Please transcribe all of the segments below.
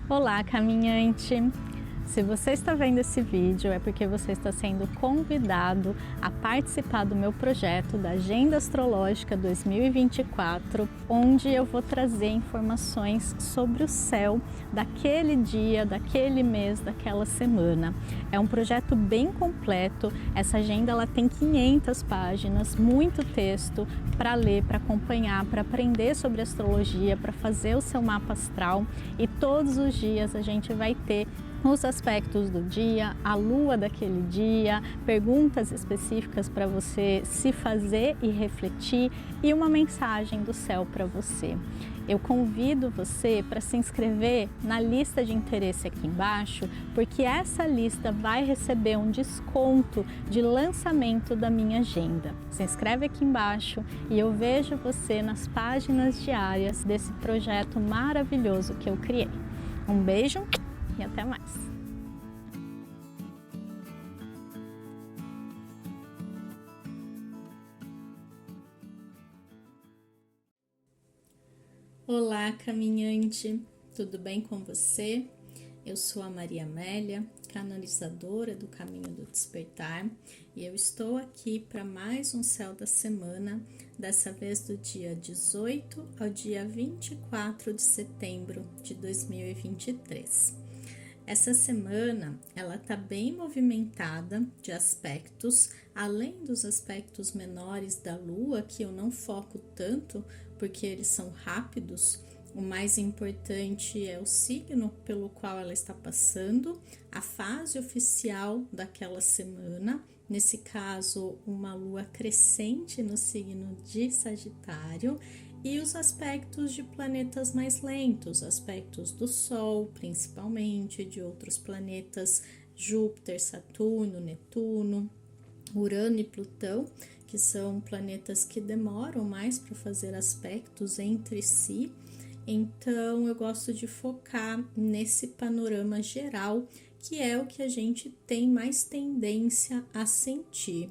Olá, caminhante! Se você está vendo esse vídeo é porque você está sendo convidado a participar do meu projeto da Agenda Astrológica 2024, onde eu vou trazer informações sobre o céu daquele dia, daquele mês, daquela semana. É um projeto bem completo. Essa agenda ela tem 500 páginas, muito texto para ler, para acompanhar, para aprender sobre astrologia, para fazer o seu mapa astral, e todos os dias a gente vai ter os aspectos do dia, a lua daquele dia, perguntas específicas para você se fazer e refletir e uma mensagem do céu para você. Eu convido você para se inscrever na lista de interesse aqui embaixo, porque essa lista vai receber um desconto de lançamento da minha agenda. Se inscreve aqui embaixo e eu vejo você nas páginas diárias desse projeto maravilhoso que eu criei. Um beijo e até mais! Olá, caminhante! Tudo bem com você? Eu sou a Maria Amélia, canalizadora do Caminho do Despertar, e eu estou aqui para mais um Céu da Semana, dessa vez do dia 18 ao dia 24 de setembro de 2023. Essa semana, ela tá bem movimentada de aspectos, além dos aspectos menores da Lua, que eu não foco tanto, porque eles são rápidos. O mais importante é o signo pelo qual ela está passando, a fase oficial daquela semana, nesse caso, uma Lua crescente no signo de Sagitário, e os aspectos de planetas mais lentos, aspectos do Sol, principalmente, de outros planetas, Júpiter, Saturno, Netuno, Urano e Plutão, que são planetas que demoram mais para fazer aspectos entre si. Então, eu gosto de focar nesse panorama geral, que é o que a gente tem mais tendência a sentir.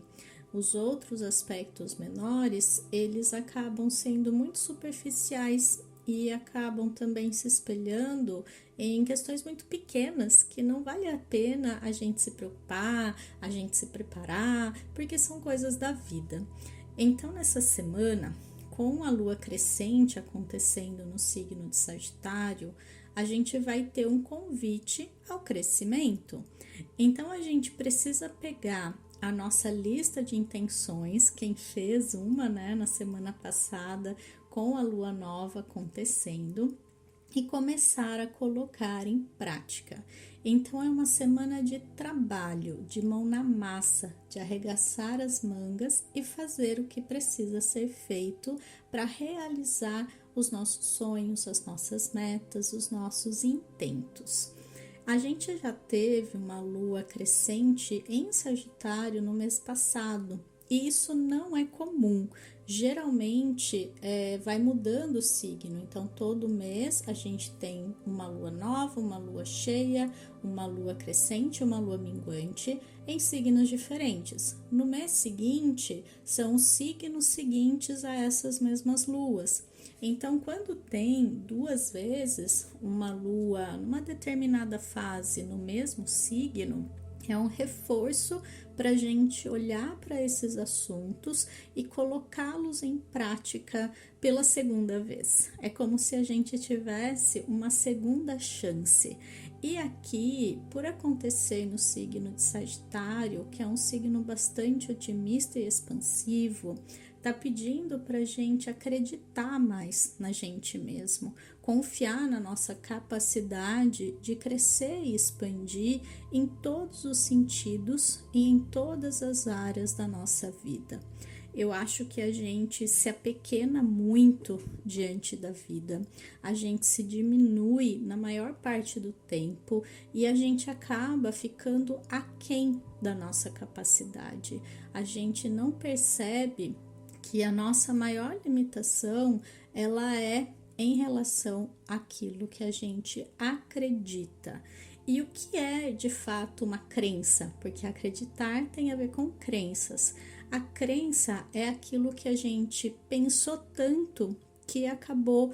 Os outros aspectos menores, eles acabam sendo muito superficiais e acabam também se espelhando em questões muito pequenas, que não vale a pena a gente se preocupar, a gente se preparar, porque são coisas da vida. Então, nessa semana, com a lua crescente acontecendo no signo de Sagitário, a gente vai ter um convite ao crescimento. Então, a gente precisa pegar a nossa lista de intenções, quem fez uma, na semana passada, com a lua nova acontecendo, e começar a colocar em prática. Então, é uma semana de trabalho, de mão na massa, de arregaçar as mangas e fazer o que precisa ser feito para realizar os nossos sonhos, as nossas metas, os nossos intentos. A gente já teve uma lua crescente em Sagitário no mês passado, e isso não é comum. Geralmente vai mudando o signo, então todo mês a gente tem uma lua nova, uma lua cheia, uma lua crescente, uma lua minguante em signos diferentes. No mês seguinte são os signos seguintes a essas mesmas luas. Então, quando tem duas vezes uma lua numa determinada fase no mesmo signo, é um reforço para a gente olhar para esses assuntos e colocá-los em prática pela segunda vez. É como se a gente tivesse uma segunda chance. E aqui, por acontecer no signo de Sagitário, que é um signo bastante otimista e expansivo, tá pedindo para a gente acreditar mais na gente mesmo, confiar na nossa capacidade de crescer e expandir em todos os sentidos e em todas as áreas da nossa vida. Eu acho que a gente se apequena muito diante da vida, a gente se diminui na maior parte do tempo e a gente acaba ficando aquém da nossa capacidade. A gente não percebe que a nossa maior limitação, ela é em relação àquilo que a gente acredita. E o que é de fato uma crença? Porque acreditar tem a ver com crenças. A crença é aquilo que a gente pensou tanto que acabou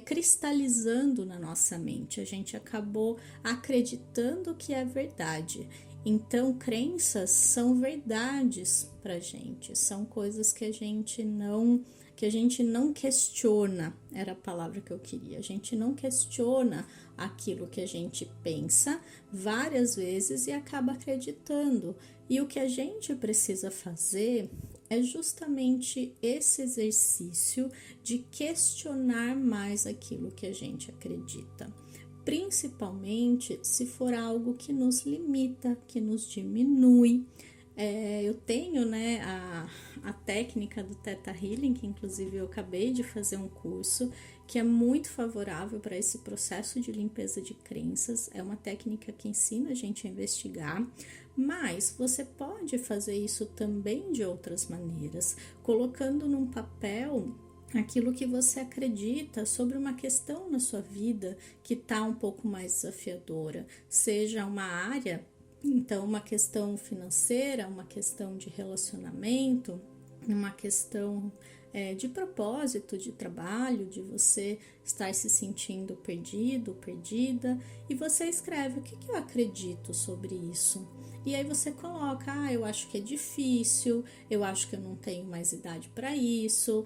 cristalizando na nossa mente, a gente acabou acreditando que é verdade. Então, crenças são verdades pra gente, são coisas que a gente não questiona, era a palavra que eu queria. A gente não questiona aquilo que a gente pensa várias vezes e acaba acreditando. E o que a gente precisa fazer é justamente esse exercício de questionar mais aquilo que a gente acredita. Principalmente se for algo que nos limita, que nos diminui. Eu tenho, né, a técnica do Theta Healing, que inclusive eu acabei de fazer um curso, que é muito favorável para esse processo de limpeza de crenças. É uma técnica que ensina a gente a investigar, mas você pode fazer isso também de outras maneiras, colocando num papel aquilo que você acredita sobre uma questão na sua vida que está um pouco mais desafiadora, seja uma área. Então, uma questão financeira, uma questão de relacionamento, uma questão de propósito, de trabalho, de você estar se sentindo perdido, perdida, e você escreve o que eu acredito sobre isso. E aí você coloca, eu acho que é difícil, eu acho que eu não tenho mais idade para isso,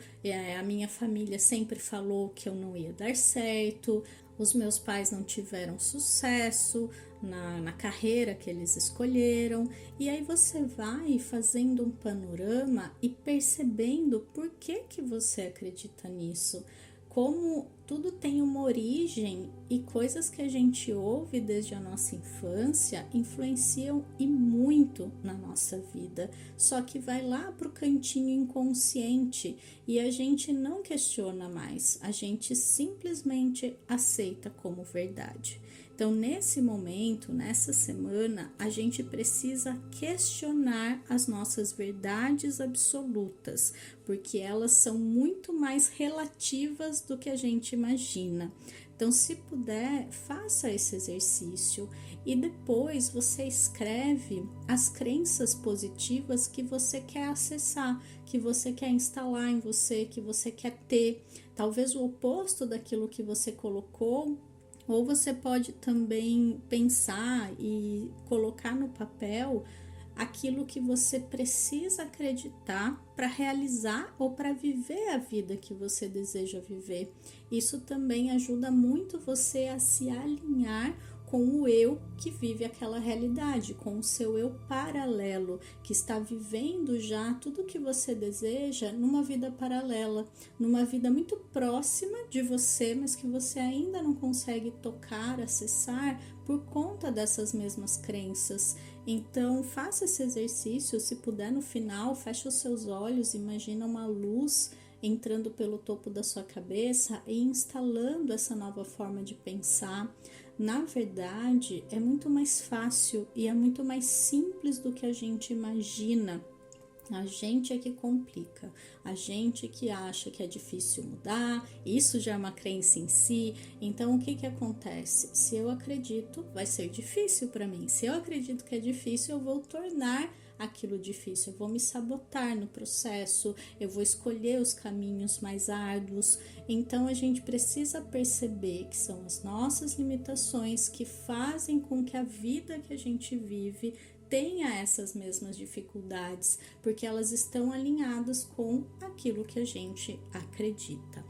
a minha família sempre falou que eu não ia dar certo, os meus pais não tiveram sucesso na carreira que eles escolheram, e aí você vai fazendo um panorama e percebendo por que você acredita nisso, como tudo tem uma origem e coisas que a gente ouve desde a nossa infância influenciam e muito na nossa vida, só que vai lá para o cantinho inconsciente e a gente não questiona mais, a gente simplesmente aceita como verdade. Então, nesse momento, nessa semana, a gente precisa questionar as nossas verdades absolutas, porque elas são muito mais relativas do que a gente imagina. Então, se puder, faça esse exercício e depois você escreve as crenças positivas que você quer acessar, que você quer instalar em você, que você quer ter. Talvez o oposto daquilo que você colocou. Ou você pode também pensar e colocar no papel aquilo que você precisa acreditar para realizar ou para viver a vida que você deseja viver. Isso também ajuda muito você a se alinhar com o eu que vive aquela realidade, com o seu eu paralelo, que está vivendo já tudo o que você deseja numa vida paralela, numa vida muito próxima de você, mas que você ainda não consegue tocar, acessar por conta dessas mesmas crenças. Então, faça esse exercício, se puder no final, feche os seus olhos, imagina uma luz entrando pelo topo da sua cabeça e instalando essa nova forma de pensar. Na verdade, é muito mais fácil e é muito mais simples do que a gente imagina. A gente é que complica, a gente que acha que é difícil mudar, isso já é uma crença em si. Então, o que acontece? Se eu acredito, vai ser difícil para mim. Se eu acredito que é difícil, eu vou tornar aquilo difícil, eu vou me sabotar no processo, eu vou escolher os caminhos mais árduos. Então a gente precisa perceber que são as nossas limitações que fazem com que a vida que a gente vive tenha essas mesmas dificuldades, porque elas estão alinhadas com aquilo que a gente acredita.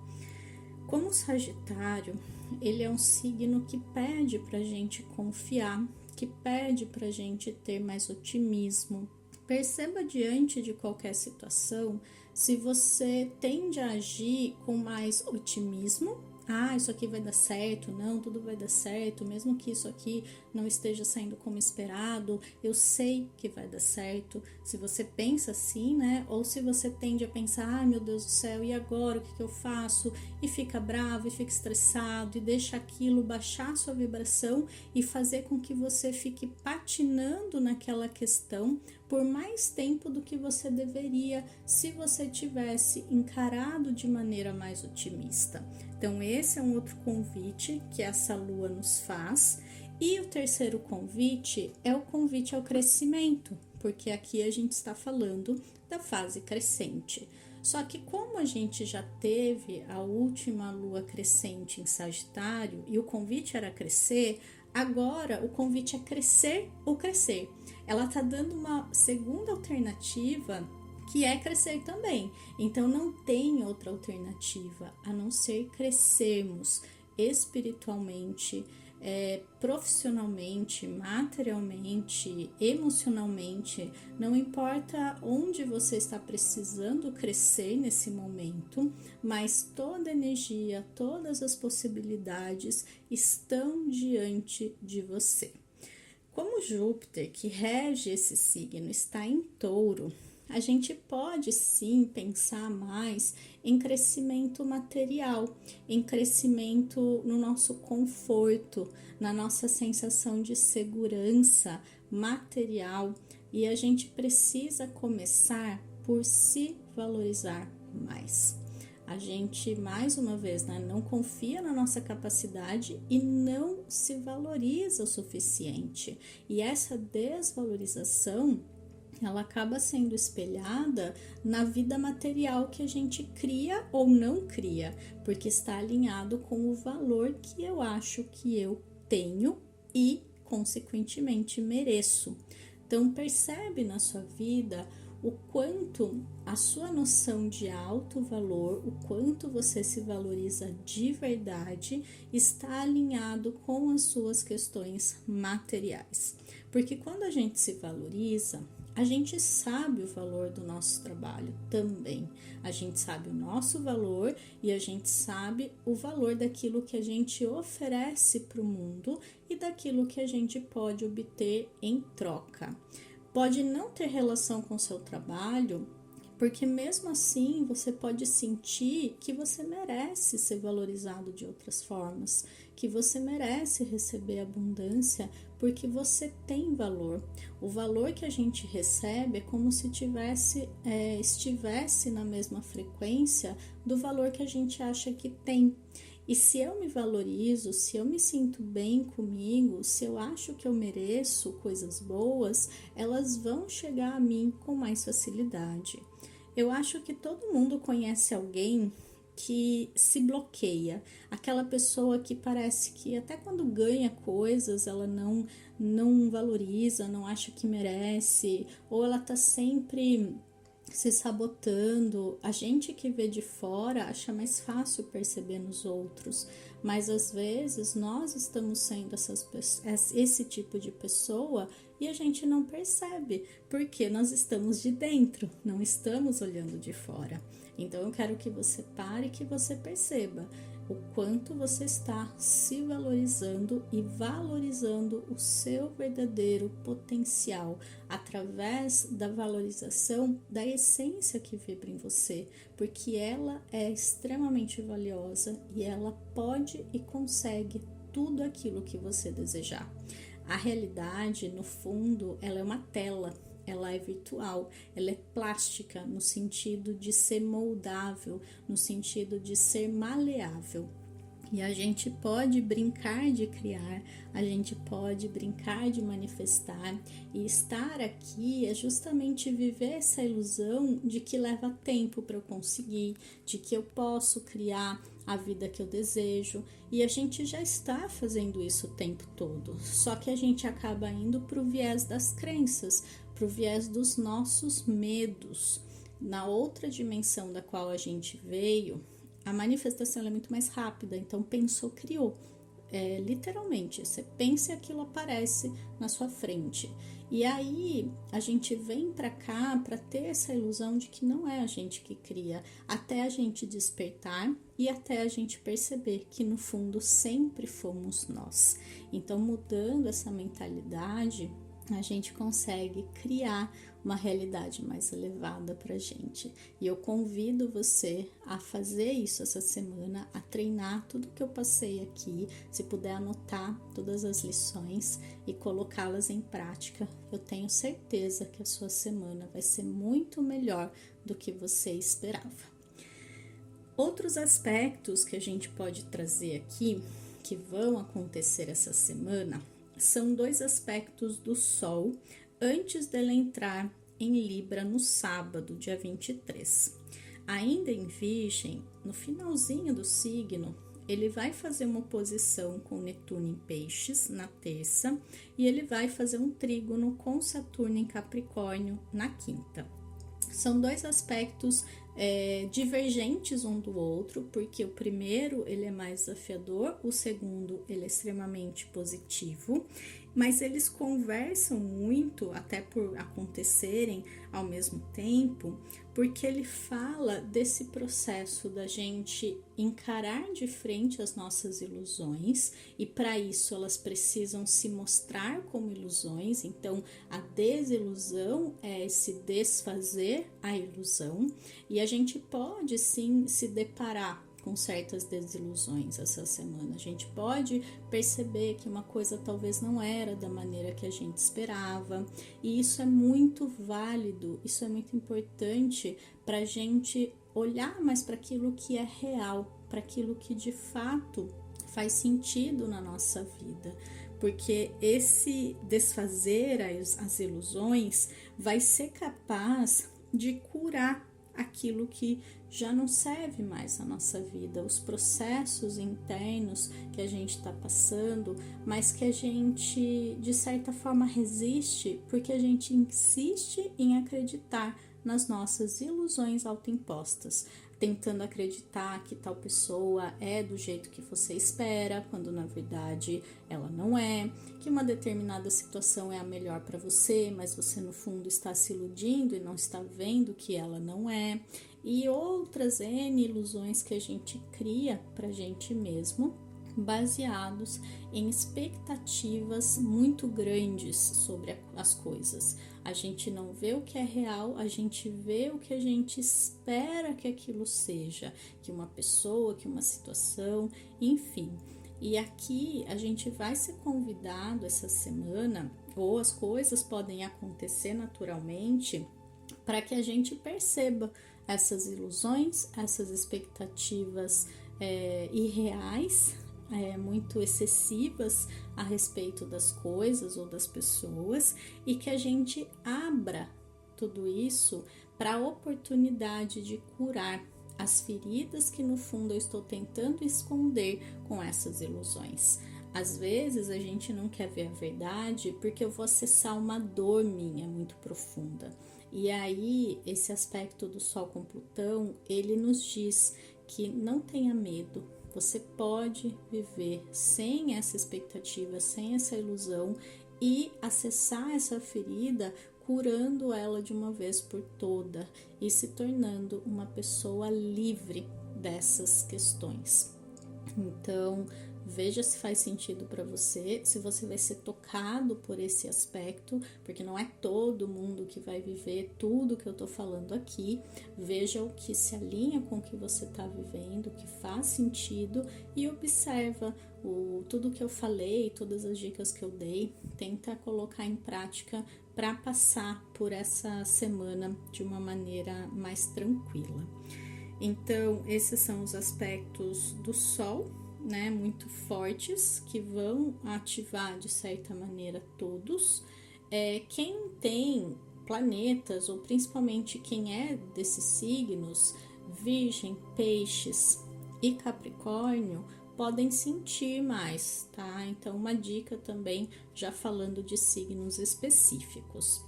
Como o Sagitário, ele é um signo que pede para a gente confiar, que pede para a gente ter mais otimismo. Perceba diante de qualquer situação se você tende a agir com mais otimismo. Isso aqui vai dar certo, não, tudo vai dar certo, mesmo que isso aqui não esteja saindo como esperado, eu sei que vai dar certo. Se você pensa assim, né? Ou se você tende a pensar, meu Deus do céu, e agora o que eu faço? E fica bravo, e fica estressado, e deixa aquilo baixar sua vibração e fazer com que você fique patinando naquela questão por mais tempo do que você deveria se você tivesse encarado de maneira mais otimista. Então, esse é um outro convite que essa lua nos faz. E o terceiro convite é o convite ao crescimento, porque aqui a gente está falando da fase crescente. Só que como a gente já teve a última lua crescente em Sagitário e o convite era crescer, agora o convite é crescer ou crescer. Ela tá dando uma segunda alternativa que é crescer também. Então não tem outra alternativa a não ser crescermos espiritualmente, profissionalmente, materialmente, emocionalmente, não importa onde você está precisando crescer nesse momento, mas toda energia, todas as possibilidades estão diante de você. Como Júpiter, que rege esse signo, está em Touro, a gente pode sim pensar mais em crescimento material, em crescimento no nosso conforto, na nossa sensação de segurança material, e a gente precisa começar por se valorizar mais. A gente, mais uma vez, né, não confia na nossa capacidade e não se valoriza o suficiente. E essa desvalorização, ela acaba sendo espelhada na vida material que a gente cria ou não cria, porque está alinhado com o valor que eu acho que eu tenho e, consequentemente, mereço. Então, percebe na sua vida o quanto a sua noção de alto valor, o quanto você se valoriza de verdade, está alinhado com as suas questões materiais. Porque quando a gente se valoriza, a gente sabe o valor do nosso trabalho também. A gente sabe o nosso valor e a gente sabe o valor daquilo que a gente oferece para o mundo e daquilo que a gente pode obter em troca. Pode não ter relação com o seu trabalho, porque mesmo assim você pode sentir que você merece ser valorizado de outras formas, que você merece receber abundância porque você tem valor. O valor que a gente recebe é como se estivesse na mesma frequência do valor que a gente acha que tem. E se eu me valorizo, se eu me sinto bem comigo, se eu acho que eu mereço coisas boas, elas vão chegar a mim com mais facilidade. Eu acho que todo mundo conhece alguém que se bloqueia, aquela pessoa que parece que até quando ganha coisas ela não valoriza, não acha que merece, ou ela tá sempre se sabotando. A gente que vê de fora acha mais fácil perceber nos outros, mas às vezes nós estamos sendo esse tipo de pessoa e a gente não percebe, porque nós estamos de dentro, não estamos olhando de fora. Então eu quero que você pare e que você perceba o quanto você está se valorizando e valorizando o seu verdadeiro potencial através da valorização da essência que vibra em você, porque ela é extremamente valiosa e ela pode e consegue tudo aquilo que você desejar. A realidade, no fundo, ela é uma tela. Ela é virtual, ela é plástica no sentido de ser moldável, no sentido de ser maleável. E a gente pode brincar de criar, a gente pode brincar de manifestar, e estar aqui é justamente viver essa ilusão de que leva tempo para eu conseguir, de que eu posso criar a vida que eu desejo, e a gente já está fazendo isso o tempo todo, só que a gente acaba indo para o viés das crenças, para o viés dos nossos medos. Na outra dimensão da qual a gente veio, a manifestação é muito mais rápida, então pensou, criou. Literalmente, você pensa e aquilo aparece na sua frente. E aí a gente vem para cá para ter essa ilusão de que não é a gente que cria, até a gente despertar e até a gente perceber que no fundo sempre fomos nós. Então, mudando essa mentalidade, a gente consegue criar uma realidade mais elevada para a gente. E eu convido você a fazer isso essa semana, a treinar tudo que eu passei aqui, se puder anotar todas as lições e colocá-las em prática. Eu tenho certeza que a sua semana vai ser muito melhor do que você esperava. Outros aspectos que a gente pode trazer aqui, que vão acontecer essa semana, são 2 aspectos do Sol antes dele entrar em Libra no sábado, dia 23. Ainda em Virgem, no finalzinho do signo, ele vai fazer uma oposição com Netuno em Peixes na terça e ele vai fazer um trígono com Saturno em Capricórnio na quinta. São dois aspectos divergentes um do outro, porque o primeiro ele é mais desafiador, o segundo ele é extremamente positivo, mas eles conversam muito, até por acontecerem ao mesmo tempo, porque ele fala desse processo da gente encarar de frente as nossas ilusões, e para isso elas precisam se mostrar como ilusões. Então a desilusão é esse desfazer a ilusão, e a gente pode sim se deparar com certas desilusões essa semana. A gente pode perceber que uma coisa talvez não era da maneira que a gente esperava, e isso é muito válido, isso é muito importante para a gente olhar mais para aquilo que é real, para aquilo que de fato faz sentido na nossa vida, porque esse desfazer as ilusões vai ser capaz de curar aquilo que já não serve mais na nossa vida, os processos internos que a gente está passando, mas que a gente de certa forma resiste porque a gente insiste em acreditar nas nossas ilusões autoimpostas, tentando acreditar que tal pessoa é do jeito que você espera, quando na verdade ela não é, que uma determinada situação é a melhor para você, mas você no fundo está se iludindo e não está vendo que ela não é, e outras N ilusões que a gente cria para gente mesmo, baseados em expectativas muito grandes sobre as coisas. A gente não vê o que é real, a gente vê o que a gente espera que aquilo seja, que uma pessoa, que uma situação, enfim. E aqui a gente vai ser convidado essa semana, ou as coisas podem acontecer naturalmente, para que a gente perceba essas ilusões, essas expectativas irreais, muito excessivas a respeito das coisas ou das pessoas, e que a gente abra tudo isso para a oportunidade de curar as feridas que no fundo eu estou tentando esconder com essas ilusões. Às vezes a gente não quer ver a verdade porque eu vou acessar uma dor minha muito profunda. E aí esse aspecto do Sol com Plutão, ele nos diz que não tenha medo. Você pode viver sem essa expectativa, sem essa ilusão e acessar essa ferida, curando ela de uma vez por toda e se tornando uma pessoa livre dessas questões. Então, veja se faz sentido para você, se você vai ser tocado por esse aspecto, porque não é todo mundo que vai viver tudo que eu tô falando aqui. Veja o que se alinha com o que você tá vivendo, o que faz sentido, e observa tudo que eu falei, todas as dicas que eu dei, tenta colocar em prática para passar por essa semana de uma maneira mais tranquila. Então, esses são os aspectos do Sol, né, muito fortes, que vão ativar de certa maneira todos. Quem tem planetas, ou principalmente quem é desses signos, Virgem, Peixes e Capricórnio, podem sentir mais, tá? Então, uma dica também, já falando de signos específicos.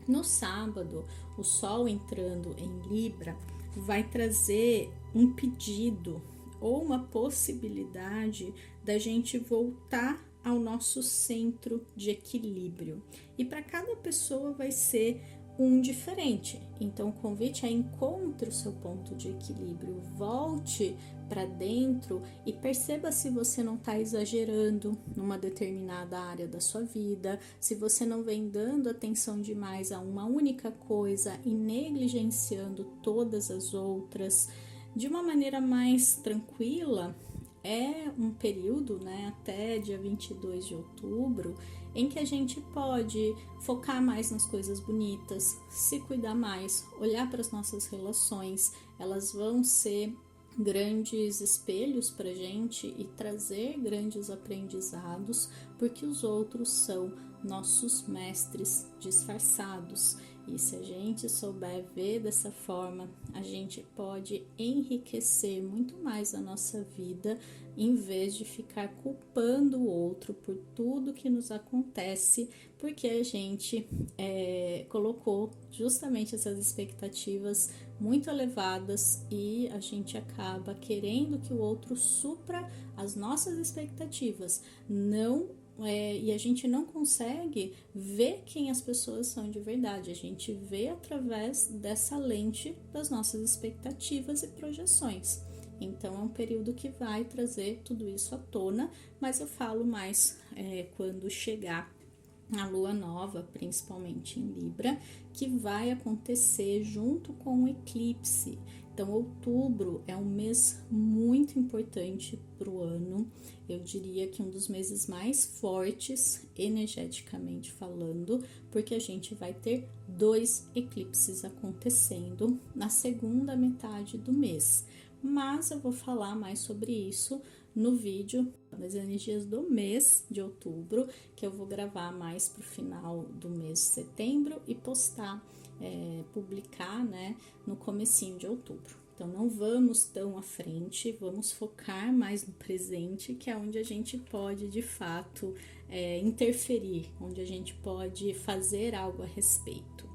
No sábado, o Sol entrando em Libra vai trazer um pedido ou uma possibilidade da gente voltar ao nosso centro de equilíbrio. E para cada pessoa vai ser um diferente. Então, o convite é encontre o seu ponto de equilíbrio, volte para dentro e perceba se você não está exagerando numa determinada área da sua vida, se você não vem dando atenção demais a uma única coisa e negligenciando todas as outras. De uma maneira mais tranquila, é um período, né, até dia 22 de outubro, em que a gente pode focar mais nas coisas bonitas, se cuidar mais, olhar para as nossas relações. Elas vão ser grandes espelhos para a gente e trazer grandes aprendizados, porque os outros são nossos mestres disfarçados. E se a gente souber ver dessa forma, a gente pode enriquecer muito mais a nossa vida, em vez de ficar culpando o outro por tudo que nos acontece, porque a gente colocou justamente essas expectativas muito elevadas e a gente acaba querendo que o outro supra as nossas expectativas, e a gente não consegue ver quem as pessoas são de verdade. A gente vê através dessa lente das nossas expectativas e projeções. Então, é um período que vai trazer tudo isso à tona, mas eu falo mais quando chegar a lua nova, principalmente em Libra, que vai acontecer junto com o eclipse. Então, outubro é um mês muito importante para o ano. Eu diria que um dos meses mais fortes, energeticamente falando, porque a gente vai ter 2 eclipses acontecendo na segunda metade do mês. Mas eu vou falar mais sobre isso no vídeo das energias do mês de outubro, que eu vou gravar mais para o final do mês de setembro e postar, publicar, né, no comecinho de outubro. Então, não vamos tão à frente, vamos focar mais no presente, que é onde a gente pode, de fato, interferir, onde a gente pode fazer algo a respeito.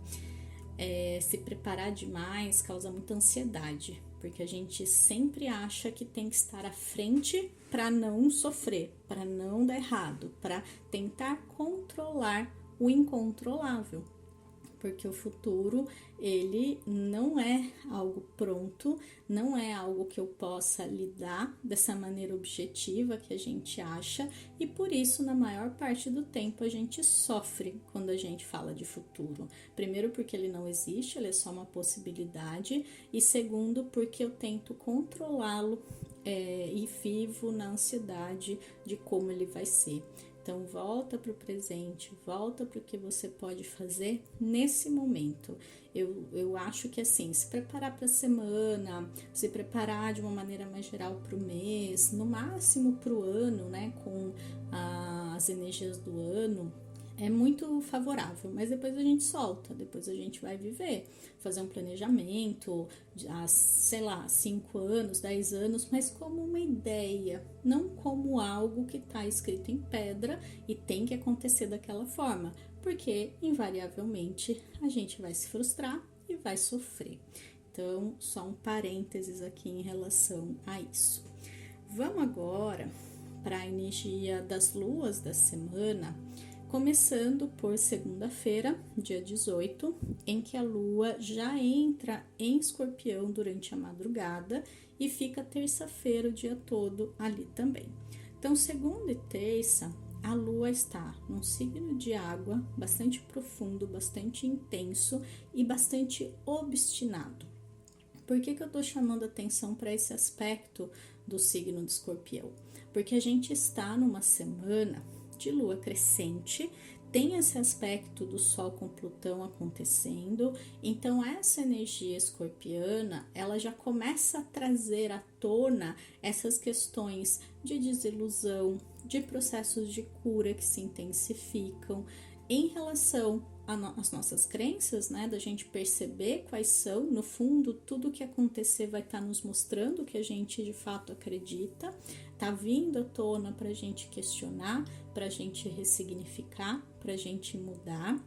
Se preparar demais causa muita ansiedade, porque a gente sempre acha que tem que estar à frente para não sofrer, para não dar errado, para tentar controlar o incontrolável. Porque o futuro, ele não é algo pronto, não é algo que eu possa lidar dessa maneira objetiva que a gente acha, e por isso, na maior parte do tempo, a gente sofre quando a gente fala de futuro. Primeiro, porque ele não existe, ele é só uma possibilidade, e segundo, porque eu tento controlá-lo e vivo na ansiedade de como ele vai ser. Então, volta para o presente, volta para o que você pode fazer nesse momento. Eu acho que, assim, se preparar para a semana, se preparar de uma maneira mais geral para o mês, no máximo para o ano, né, com as energias do ano, é muito favorável, mas depois a gente solta, depois a gente vai viver, fazer um planejamento, sei lá, 5 anos, 10 anos, mas como uma ideia, não como algo que está escrito em pedra e tem que acontecer daquela forma, porque invariavelmente a gente vai se frustrar e vai sofrer. Então, só um parênteses aqui em relação a isso. Vamos agora para a energia das luas da semana. Começando por segunda-feira, dia 18, em que a lua já entra em Escorpião durante a madrugada e fica terça-feira o dia todo ali também. Então, segunda e terça, a lua está num signo de água bastante profundo, bastante intenso e bastante obstinado. Por que eu tô chamando atenção para esse aspecto do signo de Escorpião? Porque a gente está numa semana de lua crescente, tem esse aspecto do Sol com Plutão acontecendo, então essa energia escorpiana, ela já começa a trazer à tona essas questões de desilusão, de processos de cura que se intensificam em relação às nossas crenças, né, da gente perceber quais são, no fundo, tudo que acontecer vai estar nos mostrando o que a gente de fato acredita, tá vindo à tona para a gente questionar, para a gente ressignificar, para a gente mudar.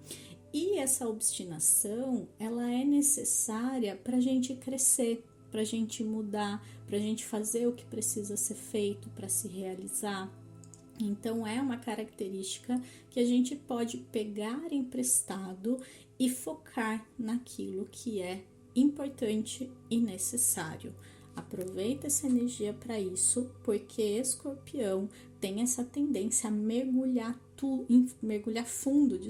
E essa obstinação, ela é necessária para a gente crescer, para a gente mudar, para a gente fazer o que precisa ser feito para se realizar. Então, é uma característica que a gente pode pegar emprestado e focar naquilo que é importante e necessário. Aproveita essa energia para isso, porque Escorpião tem essa tendência a mergulhar fundo,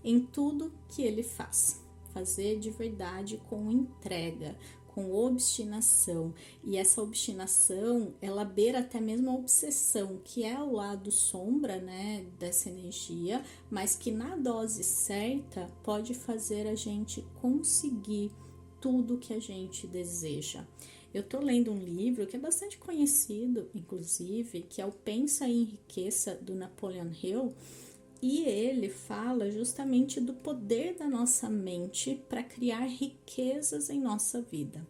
em tudo que ele faz. Fazer de verdade com entrega, com obstinação, e essa obstinação, ela beira até mesmo a obsessão, que é o lado sombra, né, dessa energia, mas que na dose certa pode fazer a gente conseguir tudo que a gente deseja. Eu tô lendo um livro que é bastante conhecido, inclusive, que é o Pensa e Enriqueça, do Napoleon Hill, E ele fala justamente do poder da nossa mente para criar riquezas em nossa vida.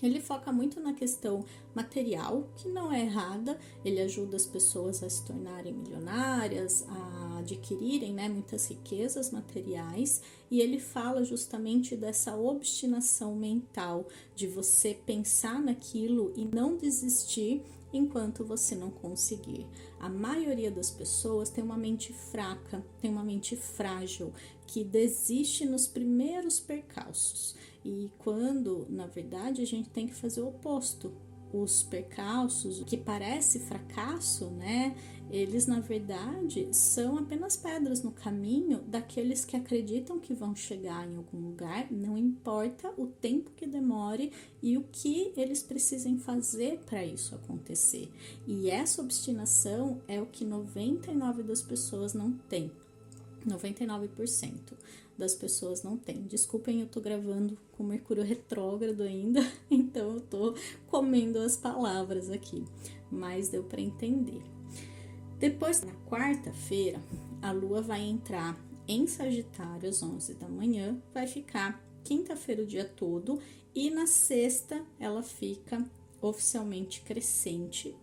Ele foca muito na questão material, que não é errada, ele ajuda as pessoas a se tornarem milionárias, a adquirirem, né, muitas riquezas materiais, e ele fala justamente dessa obstinação mental, de você pensar naquilo e não desistir enquanto você não conseguir. A maioria das pessoas tem uma mente fraca, tem uma mente frágil, que desiste nos primeiros percalços. E quando, na verdade, a gente tem que fazer o oposto. Os percalços, o que parece fracasso, né? Eles, na verdade, são apenas pedras no caminho daqueles que acreditam que vão chegar em algum lugar, não importa o tempo que demore e o que eles precisem fazer para isso acontecer. E essa obstinação é o que 99% das pessoas não têm. 99% das pessoas não tem. Desculpem, eu tô gravando com Mercúrio retrógrado ainda, então eu tô comendo as palavras aqui, mas deu para entender. Depois, na quarta-feira, a Lua vai entrar em Sagitário às 11 da manhã, vai ficar quinta-feira o dia todo, e na sexta ela fica oficialmente crescente,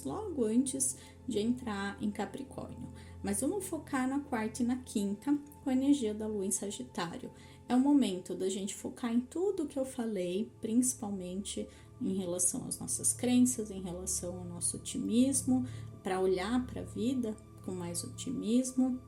logo antes de entrar em Capricórnio. Mas vamos focar na quarta e na quinta com a energia da Lua em Sagitário. É o momento da gente focar em tudo que eu falei, principalmente em relação às nossas crenças, em relação ao nosso otimismo, para olhar para a vida com mais otimismo.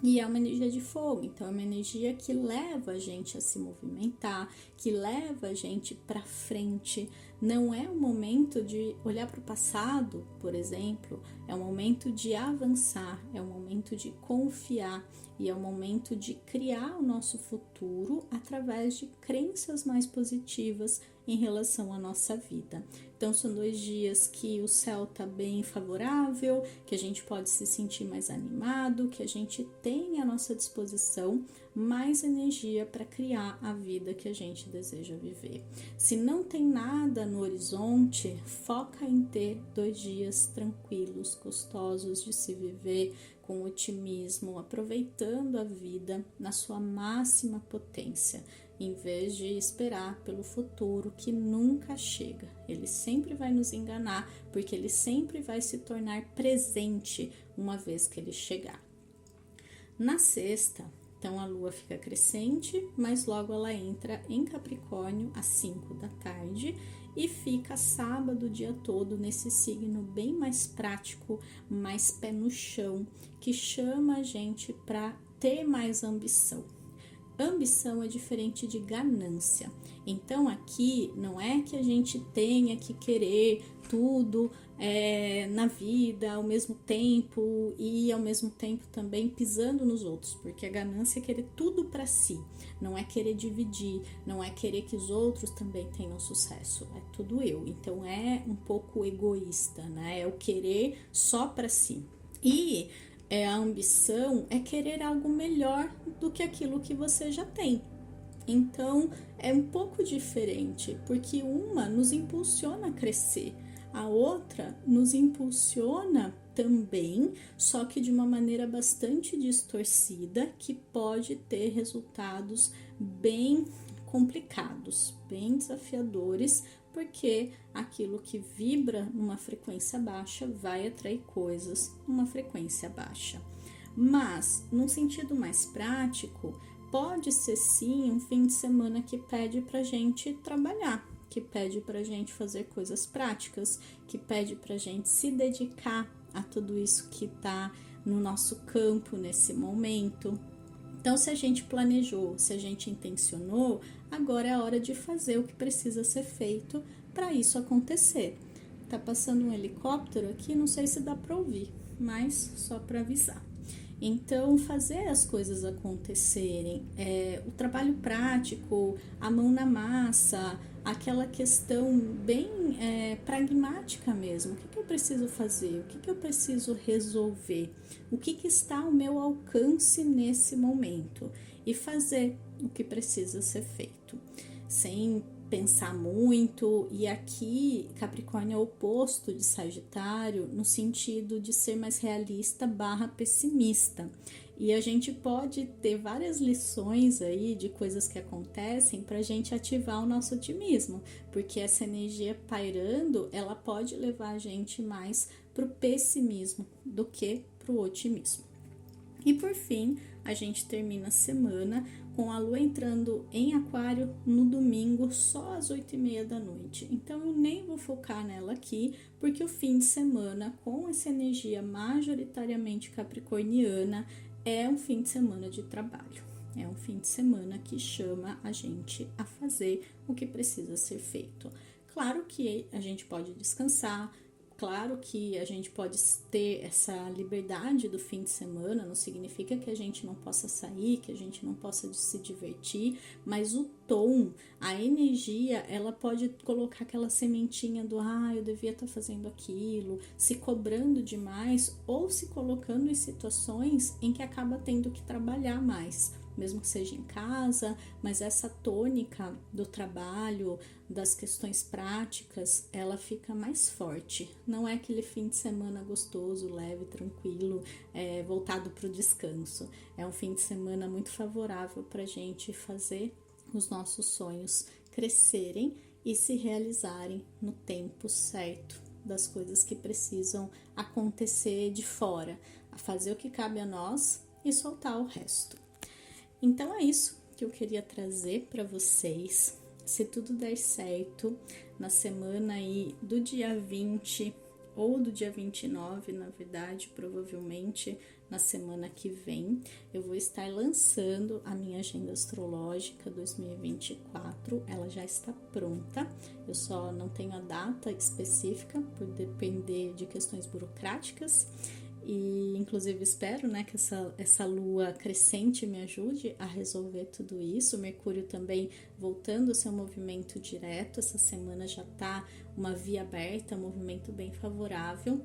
E é uma energia de fogo, então é uma energia que leva a gente a se movimentar, que leva a gente para frente. Não é o momento de olhar para o passado, por exemplo, é o momento de avançar, é o momento de confiar e é o momento de criar o nosso futuro através de crenças mais positivas em relação à nossa vida. Então são 2 dias que o céu está bem favorável, que a gente pode se sentir mais animado, que a gente tem à nossa disposição mais energia para criar a vida que a gente deseja viver. Se não tem nada no horizonte, foca em ter 2 dias tranquilos, gostosos de se viver, com otimismo, aproveitando a vida na sua máxima potência, em vez de esperar pelo futuro que nunca chega. Ele sempre vai nos enganar, porque ele sempre vai se tornar presente uma vez que ele chegar. Na sexta, então a Lua fica crescente, mas logo ela entra em Capricórnio às 5 da tarde e fica sábado o dia todo nesse signo bem mais prático, mais pé no chão, que chama a gente para ter mais ambição. Ambição é diferente de ganância. Então aqui não é que a gente tenha que querer tudo na vida ao mesmo tempo e ao mesmo tempo também pisando nos outros, porque a ganância é querer tudo para si, não é querer dividir, não é querer que os outros também tenham sucesso, é tudo eu. Então é um pouco egoísta, né? É o querer só para si. E a ambição é querer algo melhor do que aquilo que você já tem. Então é um pouco diferente, porque uma nos impulsiona a crescer, a outra nos impulsiona também, só que de uma maneira bastante distorcida, que pode ter resultados bem complicados, bem desafiadores, porque aquilo que vibra numa frequência baixa vai atrair coisas numa frequência baixa. Mas, num sentido mais prático, pode ser sim um fim de semana que pede pra gente trabalhar, que pede pra gente fazer coisas práticas, que pede pra gente se dedicar a tudo isso que tá no nosso campo nesse momento. Então, se a gente planejou, se a gente intencionou, agora é a hora de fazer o que precisa ser feito para isso acontecer. Tá passando um helicóptero aqui, não sei se dá para ouvir, mas só para avisar. Então, fazer as coisas acontecerem, o trabalho prático, a mão na massa, aquela questão bem pragmática mesmo. O que eu preciso fazer? O que eu preciso resolver? O que está ao meu alcance nesse momento? E fazer o que precisa ser feito, sem pensar muito, e aqui Capricórnio é o oposto de Sagitário no sentido de ser mais realista / pessimista. E a gente pode ter várias lições aí de coisas que acontecem para a gente ativar o nosso otimismo, porque essa energia pairando, ela pode levar a gente mais para o pessimismo do que para o otimismo. E por fim, a gente termina a semana com a lua entrando em Aquário no domingo, só às 8h30 da noite. Então, eu nem vou focar nela aqui, porque o fim de semana, com essa energia majoritariamente capricorniana, é um fim de semana de trabalho. É um fim de semana que chama a gente a fazer o que precisa ser feito. Claro que a gente pode descansar, claro que a gente pode ter essa liberdade do fim de semana, não significa que a gente não possa sair, que a gente não possa se divertir, mas o tom, a energia, ela pode colocar aquela sementinha do eu devia estar fazendo aquilo, se cobrando demais ou se colocando em situações em que acaba tendo que trabalhar mais, mesmo que seja em casa, mas essa tônica do trabalho, das questões práticas, ela fica mais forte. Não é aquele fim de semana gostoso, leve, tranquilo, voltado para o descanso. É um fim de semana muito favorável para a gente fazer os nossos sonhos crescerem e se realizarem no tempo certo das coisas que precisam acontecer de fora, a fazer o que cabe a nós e soltar o resto. Então é isso que eu queria trazer para vocês. Se tudo der certo, na semana aí do dia 20 ou do dia 29, na verdade, provavelmente na semana que vem, eu vou estar lançando a minha agenda astrológica 2024. Ela já está pronta, eu só não tenho a data específica por depender de questões burocráticas. E inclusive espero, né, que essa lua crescente me ajude a resolver tudo isso. Mercúrio também voltando ao seu movimento direto, essa semana já tá uma via aberta, um movimento bem favorável.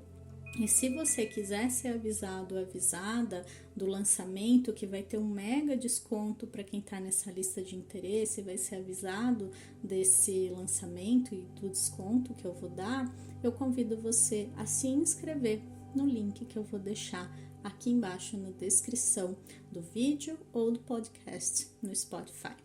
E se você quiser ser avisado ou avisada do lançamento, que vai ter um mega desconto para quem está nessa lista de interesse, vai ser avisado desse lançamento e do desconto que eu vou dar, eu convido você a se inscrever no link que eu vou deixar aqui embaixo na descrição do vídeo ou do podcast no Spotify.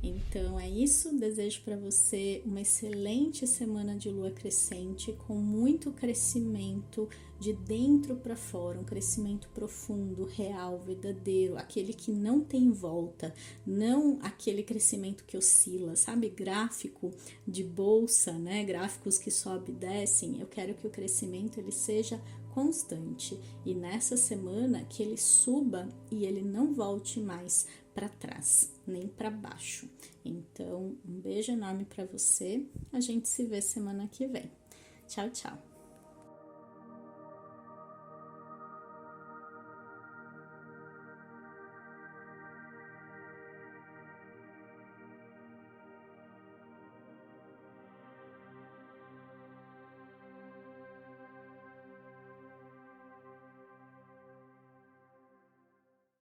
Então é isso, desejo para você uma excelente semana de lua crescente, com muito crescimento de dentro para fora, um crescimento profundo, real, verdadeiro, aquele que não tem volta, não aquele crescimento que oscila, sabe? Gráfico de bolsa, né? Gráficos que sobe e descem. Eu quero que o crescimento ele seja constante e nessa semana que ele suba e ele não volte mais para trás, nem para baixo. Então, um beijo enorme para você. A gente se vê semana que vem. Tchau, tchau.